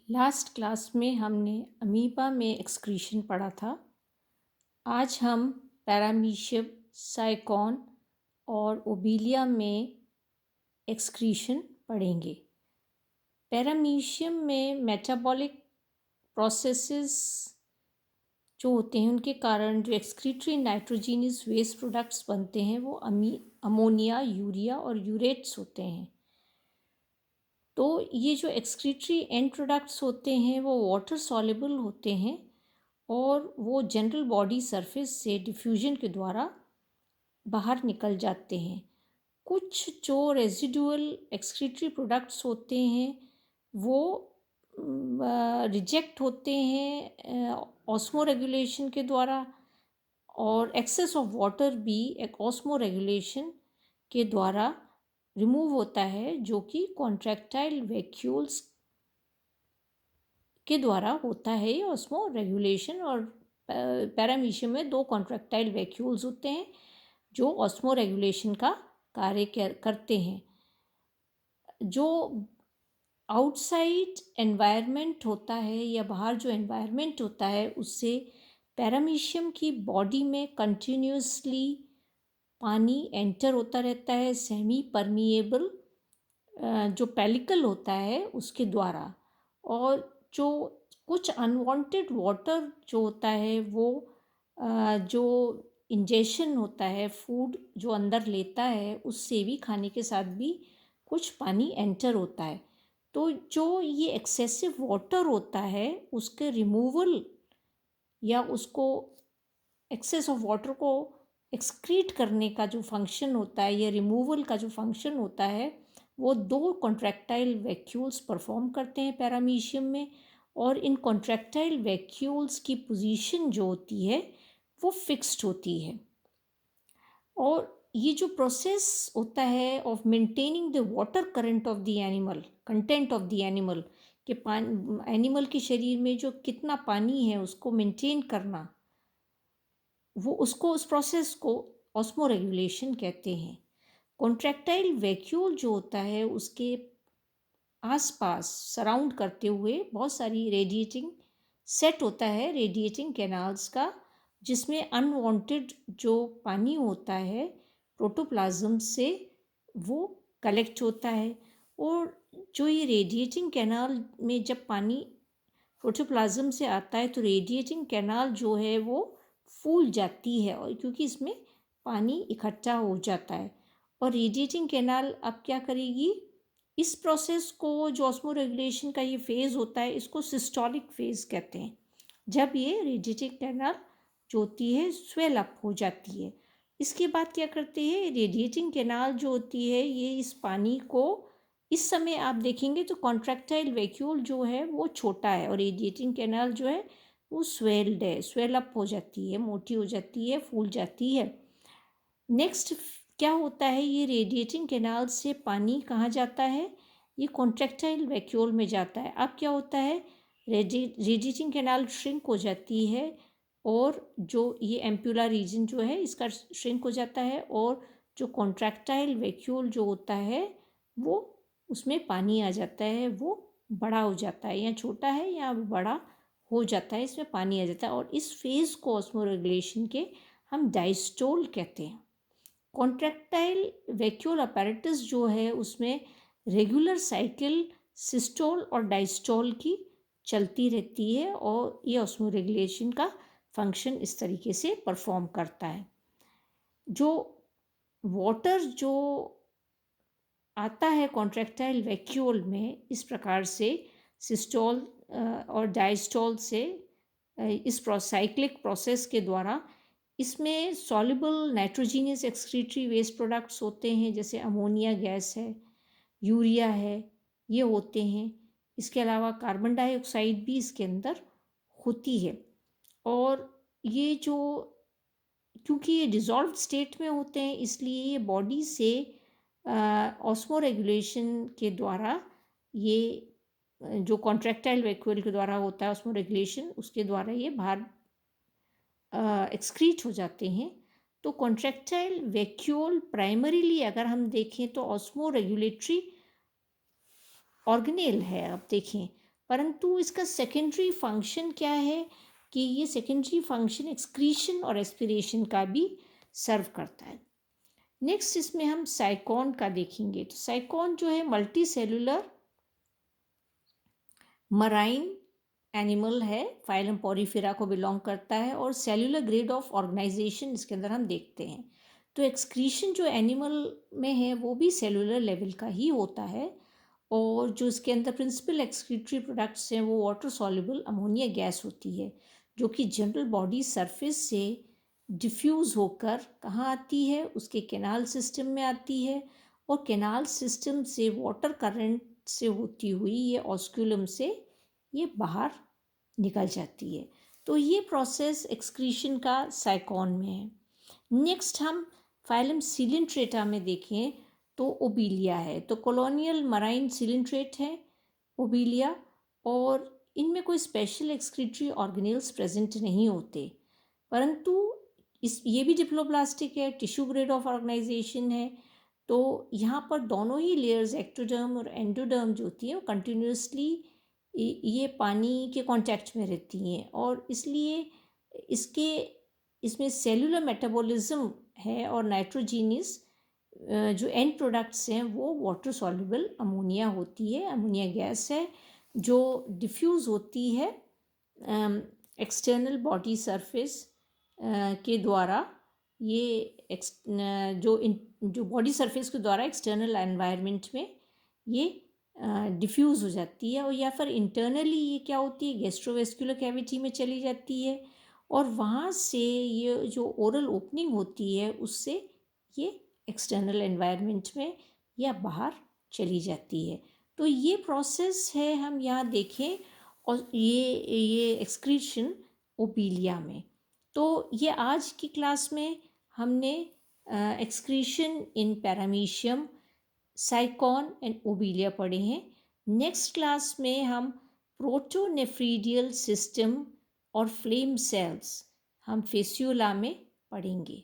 Last class में हमने amoeba में एक्सक्रीशन पढ़ा था। आज हम पैरामीशियम, साइकोन और ओबीलिया में एक्सक्रीशन पढ़ेंगे। पैरामीशियम में मेटाबॉलिक प्रोसेसेस जो होते हैं उनके कारण जो एक्सक्रीटरी नाइट्रोजीनियस वेस्ट प्रोडक्ट्स बनते हैं वो अमोनिया, यूरिया और यूरेट्स होते हैं। तो ये जो एक्सक्रीटरी एंड प्रोडक्ट्स होते हैं वो वाटर सॉल्युबल होते हैं और वो जनरल बॉडी सरफेस से डिफ्यूजन के द्वारा बाहर निकल जाते हैं। कुछ जो रेजिडुअल एक्सक्रीटरी प्रोडक्ट्स होते हैं वो रिजेक्ट होते हैं ऑस्मो रेगुलेशन के द्वारा, और एक्सेस ऑफ वाटर भी एक ऑस्मो रेगुलेशन के द्वारा रिमूव होता है, जो कि कॉन्ट्रैक्टाइल वैक्यूल्स के द्वारा होता है ऑस्मो रेगुलेशन। और पैरामीशियम में दो कॉन्ट्रैक्टाइल वैक्यूल्स होते हैं जो ऑस्मो रेगुलेशन का कार्य करते हैं। जो आउटसाइड एनवायरनमेंट होता है या बाहर जो एनवायरनमेंट होता है उससे पैरामीशियम की बॉडी में कंटिन्यूसली पानी एंटर होता रहता है सेमी परमिएबल जो पेलिकल होता है उसके द्वारा। और जो कुछ अनवांटेड वाटर जो होता है वो जो इंजेशन होता है, फूड जो अंदर लेता है उससे भी, खाने के साथ भी कुछ पानी एंटर होता है। तो जो ये एक्सेसिव वाटर होता है उसके रिमूवल या उसको एक्सेस ऑफ वाटर को एक्सक्रीट करने का जो फंक्शन होता है या रिमूवल का जो फंक्शन होता है वो दो कॉन्ट्रैक्टाइल वैक्यूल्स परफॉर्म करते हैं पैरामीशियम में। और इन कॉन्ट्रैक्टाइल वैक्यूल्स की पोजीशन जो होती है वो फिक्स्ड होती है। और ये जो प्रोसेस होता है of maintaining the water current of the animal, content of the animal, कि एनिमल के शरीर में जो कितना पानी है उसको मेंटेन करना, वो उसको उस प्रोसेस को ऑस्मो रेगुलेशन कहते हैं। कॉन्ट्रैक्टाइल वैक्यूल जो होता है उसके आसपास सराउंड करते हुए बहुत सारी रेडिएटिंग सेट होता है, रेडिएटिंग कैनाल्स का, जिसमें अनवांटेड जो पानी होता है प्रोटोप्लाज्म से वो कलेक्ट होता है। और जो ये रेडिएटिंग कैनाल में जब पानी प्रोटोप्लाज्म से आता है तो रेडिएटिंग कैनाल जो है वो फूल जाती है, और क्योंकि इसमें पानी इकट्ठा हो जाता है। और रेडिएटिंग कैनाल अब क्या करेगी, इस प्रोसेस को, जो ऑस्मो रेगुलेशन का ये फेज़ होता है, इसको सिस्टोलिक फेज़ कहते हैं। जब ये रेडिएटिंग कैनाल जो होती है स्वेल अप हो जाती है, इसके बाद क्या करते हैं, रेडिएटिंग कैनाल जो होती है ये इस पानी को, इस समय आप देखेंगे तो कॉन्ट्रैक्टाइल वैक्यूल जो है वो छोटा है और रेडिएटिंग कैनाल जो है वो स्वेल्ड है, स्वेल अप हो जाती है, मोटी हो जाती है, फूल जाती है। नेक्स्ट क्या होता है, ये रेडिएटिंग कैनाल से पानी कहाँ जाता है, ये कॉन्ट्रैक्टाइल वैक्यूल में जाता है। अब क्या होता है, रेडिएटिंग कैनाल श्रिंक हो जाती है और जो ये एम्पुलर रीजन जो है इसका श्रिंक हो जाता है, और जो कॉन्ट्रैक्टाइल वैक्यूल जो होता है वो उसमें पानी आ जाता है, वो बड़ा हो जाता है, या छोटा है या बड़ा हो जाता है, इसमें पानी आ जाता है। और इस फेज़ को ऑस्मो रेगुलेशन के हम डायस्टोल कहते हैं। कॉन्ट्रैक्टाइल वैक्यूल अपैरेटस जो है उसमें रेगुलर साइकिल सिस्टोल और डायस्टोल की चलती रहती है, और ये ऑस्मो रेगुलेशन का फंक्शन इस तरीके से परफॉर्म करता है। जो वाटर जो आता है कॉन्ट्रैक्टाइल वैक्यूल में इस प्रकार से सिस्टोल और डायस्टोल से, इस साइक्लिक प्रोसेस के द्वारा, इसमें soluble nitrogenous excretory waste products होते हैं, जैसे अमोनिया गैस है, यूरिया है, ये होते हैं। इसके अलावा कार्बन डाइऑक्साइड भी इसके अंदर होती है। और ये जो, क्योंकि ये डिज़ोल्व स्टेट में होते हैं इसलिए ये बॉडी से ऑस्मो रेगुलेशन के द्वारा, ये जो कॉन्ट्रैक्टाइल वैक्यूल के द्वारा होता है ऑस्मो रेगुलेशन, उसके द्वारा ये बाहर एक्सक्रीट हो जाते हैं। तो कॉन्ट्रैक्टाइल वैक्यूल प्राइमरीली अगर हम देखें तो ऑस्मो रेगुलेटरी ऑर्गेनेल है। अब देखें परंतु इसका सेकेंडरी फंक्शन क्या है कि ये सेकेंडरी फंक्शन एक्सक्रीशन और एस्पिरेशन का भी सर्व करता है। नेक्स्ट इसमें हम साइकॉन का देखेंगे। तो साइकॉन जो है मल्टी सेलुलर मराइन एनिमल है, फाइलम पॉरीफेरा को बिलोंग करता है और सेलुलर ग्रेड ऑफ ऑर्गेनाइजेशन इसके अंदर हम देखते हैं। तो एक्सक्रीशन जो एनिमल में है वो भी सेलुलर लेवल का ही होता है और जो इसके अंदर प्रिंसिपल एक्सक्रीटरी प्रोडक्ट्स हैं वो वाटर सॉल्युबल अमोनिया गैस होती है जो कि जनरल बॉडी सरफेस से डिफ्यूज़ होकर कहाँ आती है, उसके कैनाल सिस्टम में आती है और कैनाल सिस्टम से वाटर करंट से होती हुई ये ऑस्क्यूलम से ये बाहर निकल जाती है। तो ये प्रोसेस एक्सक्रीशन का साइकॉन में है। नेक्स्ट हम फाइलम सिलिंट्रेटा में देखें तो ओबीलिया है। तो कॉलोनियल मराइन सिलिंट्रेट है ओबीलिया और इनमें कोई स्पेशल एक्सक्रीटरी ऑर्गेनेल्स प्रेजेंट नहीं होते, परंतु ये भी डिप्लोप्लास्टिक है, टिश्यू ग्रेड ऑफ ऑर्गेनाइजेशन है। तो यहाँ पर दोनों ही लेयर्स एक्टोडर्म और एंडोडर्म जो होती हैं वो कंटिन्यूसली ये पानी के कांटेक्ट में रहती हैं और इसलिए इसमें सेलुलर मेटाबॉलिज्म है और नाइट्रोजीनियस जो एंड प्रोडक्ट्स हैं वो वाटर सॉल्युबल अमोनिया होती है, अमोनिया गैस है जो डिफ्यूज़ होती है एक्सटर्नल बॉडी सरफेस के द्वारा। ये जो बॉडी सरफेस के द्वारा एक्सटर्नल एनवायरनमेंट में ये डिफ्यूज़ हो जाती है और या फिर इंटरनली ये क्या होती है गैस्ट्रोवेस्कुलर कैविटी में चली जाती है और वहाँ से ये जो ओरल ओपनिंग होती है उससे ये एक्सटर्नल एनवायरनमेंट में या बाहर चली जाती है। तो ये प्रोसेस है हम यहाँ देखें और ये एक्सक्रीशन ओबीलिया में। तो ये आज की क्लास में हमने excretion in paramecium, sycon and obelia पढ़े हैं। नेक्स्ट क्लास में हम प्रोटोनेफ्रीडियल सिस्टम और फ्लेम सेल्स हम फेसियोला में पढ़ेंगे।